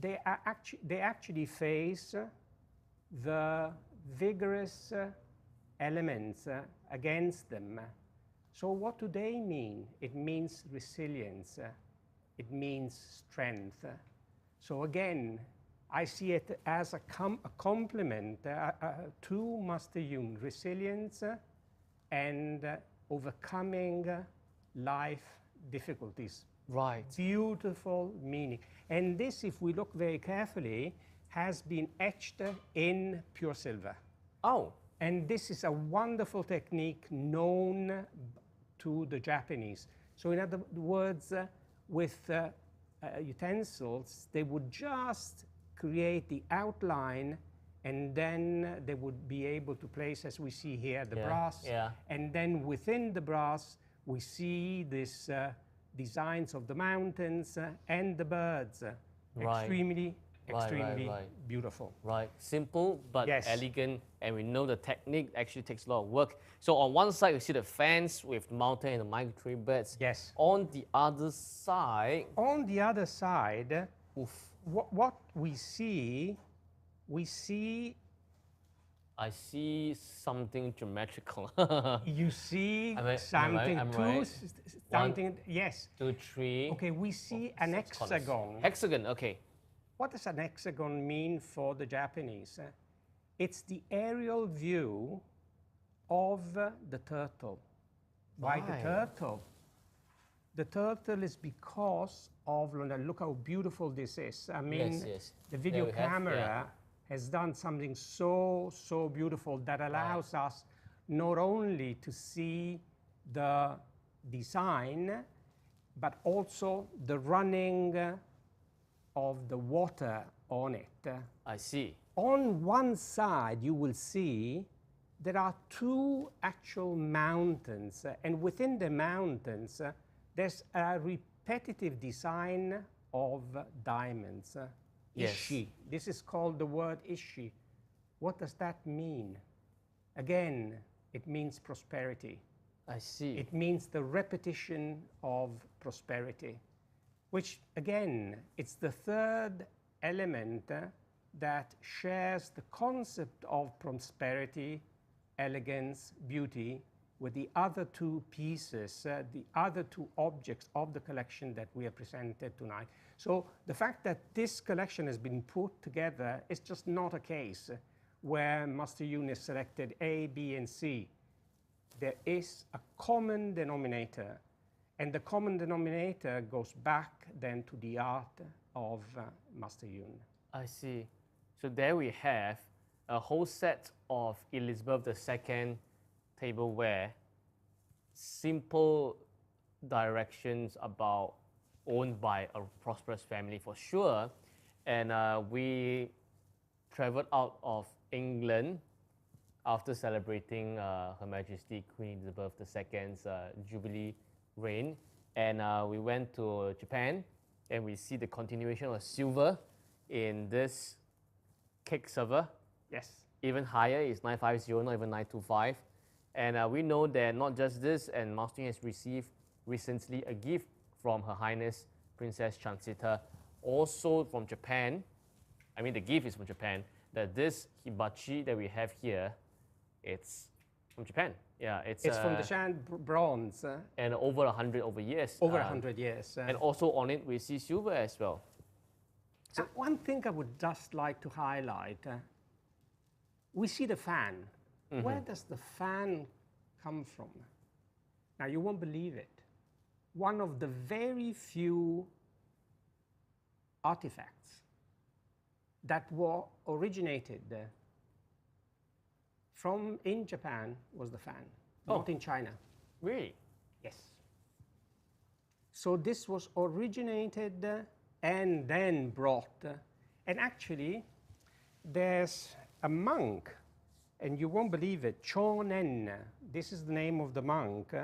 they actually face the vigorous elements against them. So what do they mean? It means resilience. It means strength. So again, I see it as a complement to Master Yun, resilience and overcoming life difficulties. Right. Beautiful meaning. And this, if we look very carefully, has been etched in pure silver. Oh. And this is a wonderful technique known to the Japanese. So in other words, with utensils, they would just create the outline, and then they would be able to place, as we see here, the brass. Yeah. And then within the brass, we see these designs of the mountains and the birds. Right. Extremely Right. beautiful. Right. Simple but Yes. elegant, and we know the technique actually takes a lot of work. So on one side, you see the fans with mountain and the migratory birds. Yes. On the other side, On the other side, oof, what we see, I see something geometrical. you see Am I right? something, I'm two, right? something, yes. 2, 3. Okay, we see an Six colors. hexagon. Hexagon, okay. What does an hexagon mean for the Japanese? It's the aerial view of the turtle. Why the Right. turtle? The turtle is because of, look how beautiful this is. I mean, Yes, yes. the There video we have, camera yeah. has done something so, so beautiful that allows us not only to see the design, but also the running of the water on it. I see. On one side, you will see there are two actual mountains, and within the mountains, there's a repetitive design of diamonds. Yes. Ishi. This is called the word ishi. What does that mean? Again, it means prosperity. I see. It means the repetition of prosperity, which again, it's the third element that shares the concept of prosperity, elegance, beauty with the other two pieces, the other two objects of the collection that we have presented tonight. So the fact that this collection has been put together is just not a case where Master Yun has selected A, B, and C. There is a common denominator, and the common denominator goes back then to the art of Master Yun. I see. So there we have a whole set of Elizabeth II tableware, simple directions about owned by a prosperous family for sure. And we traveled out of England after celebrating Her Majesty Queen Elizabeth II's Jubilee reign. And we went to Japan, and we see the continuation of silver in this cake server. Yes. Even higher is 950, not even 925. And we know that not just this, and Master Yun has received recently a gift from Her Highness Princess Chansita, also from Japan. I mean, the gift is from Japan, that this hibachi that we have here, it's from Japan. Yeah, it's from the Shan bronze. And over 100 over years. Over 100 years. And also on it, we see silver as well. So one thing I would just like to highlight, we see the fan. Where does the fan come from? Now, you won't believe it. One of the very few artifacts that were originated from in Japan was the fan, not in China. Really? Yes. So this was originated and then brought. And actually, there's a monk, and you won't believe it, Chonen, this is the name of the monk,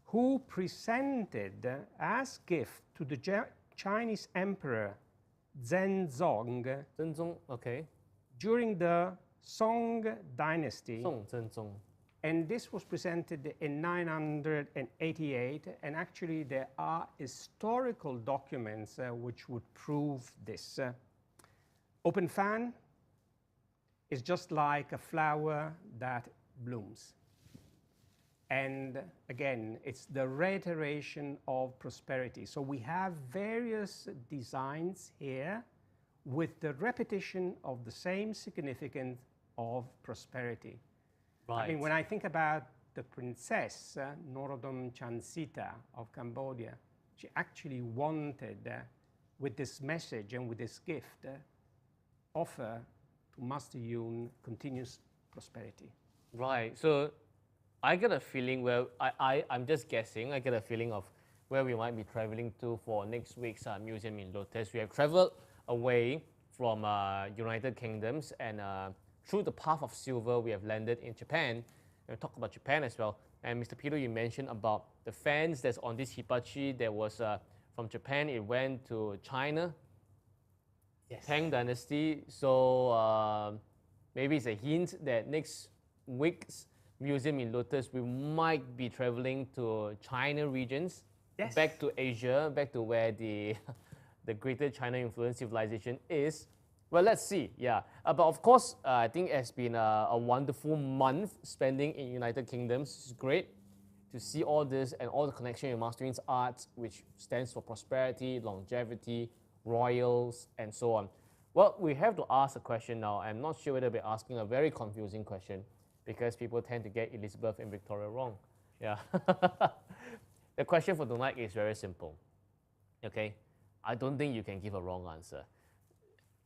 who presented as gift to the Chinese emperor Zhenzong Zhenzong, okay. during the Song dynasty. Song Zhenzong. And this was presented in 988, and actually there are historical documents which would prove this. Open fan is just like a flower that blooms. And again, it's the reiteration of prosperity. So we have various designs here with the repetition of the same significance of prosperity. Right. I mean, when I think about the princess, Norodom Chansita of Cambodia, she actually wanted, with this message and with this gift, offer to Master Yun continuous prosperity. Right. So I get a feeling where I'm just guessing, I get a feeling of where we might be traveling to for next week's museum in Lotus. We have traveled away from United Kingdoms, and through the path of silver, we have landed in Japan. And we'll talk about Japan as well. And Mr. Pino, you mentioned about the fans that's on this hibachi. There was from Japan, it went to China, Yes. Tang Dynasty. So maybe it's a hint that next week's museum in Lotus, we might be traveling to China regions, Yes. back to Asia, back to where the greater China influence civilization is. Well, let's see, yeah. But of course, I think it has been a wonderful month spending in United Kingdom. It's great to see all this and all the connection with Master Yun's art, which stands for prosperity, longevity, royals, and so on. Well, we have to ask a question now. I'm not sure whether we're asking a very confusing question, because people tend to get Elizabeth and Victoria wrong. Yeah. The question for tonight is very simple. Okay, I don't think you can give a wrong answer.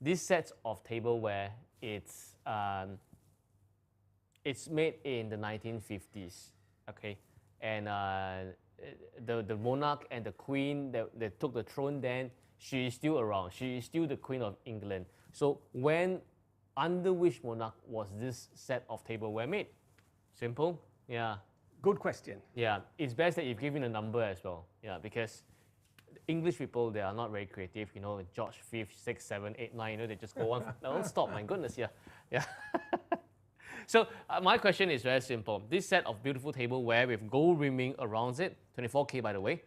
This set of tableware, it's made in the 1950s. Okay, and the monarch and the queen that took the throne then, she is still around. She is still the Queen of England. So under which monarch was this set of tableware made? Simple, yeah. Good question. Yeah, it's best that you've given a number as well. Yeah, because English people, they are not very creative. You know, George V, 6, 7, 8, 9. You know, they just go on. Don't stop. My goodness, yeah, yeah. So my question is very simple. This set of beautiful tableware with gold rimming around it, 24K by the way,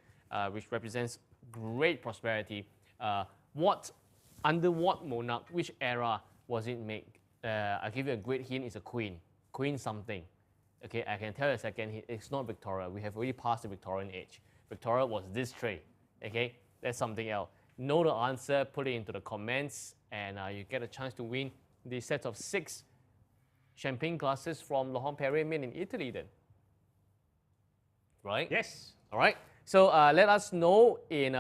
which represents great prosperity. Under what monarch, which era was it made? I'll give you a great hint. It's a queen. Queen something. Okay, I can tell you a second hint. It's not Victoria. We have already passed the Victorian age. Victoria was this tray. Okay, that's something else. Know the answer, put it into the comments, and you get a chance to win the set of 6 champagne glasses from Lotus Period made in Italy then. Right? Yes. All right. So let us know in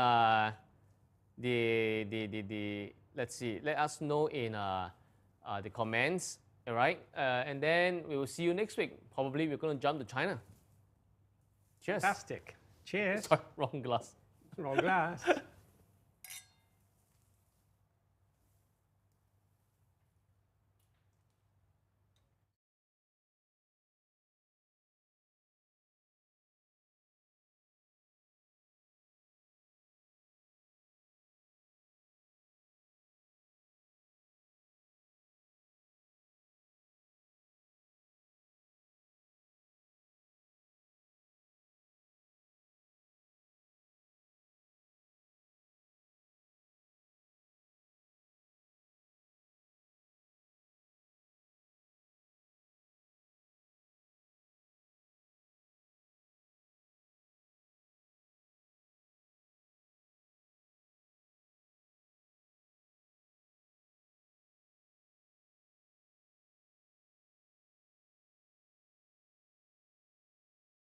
let's see. Let us know in the comments. All right. And then we will see you next week. Probably we're going to jump to China. Cheers. Fantastic. Cheers. Sorry, wrong glass. Wrong glass.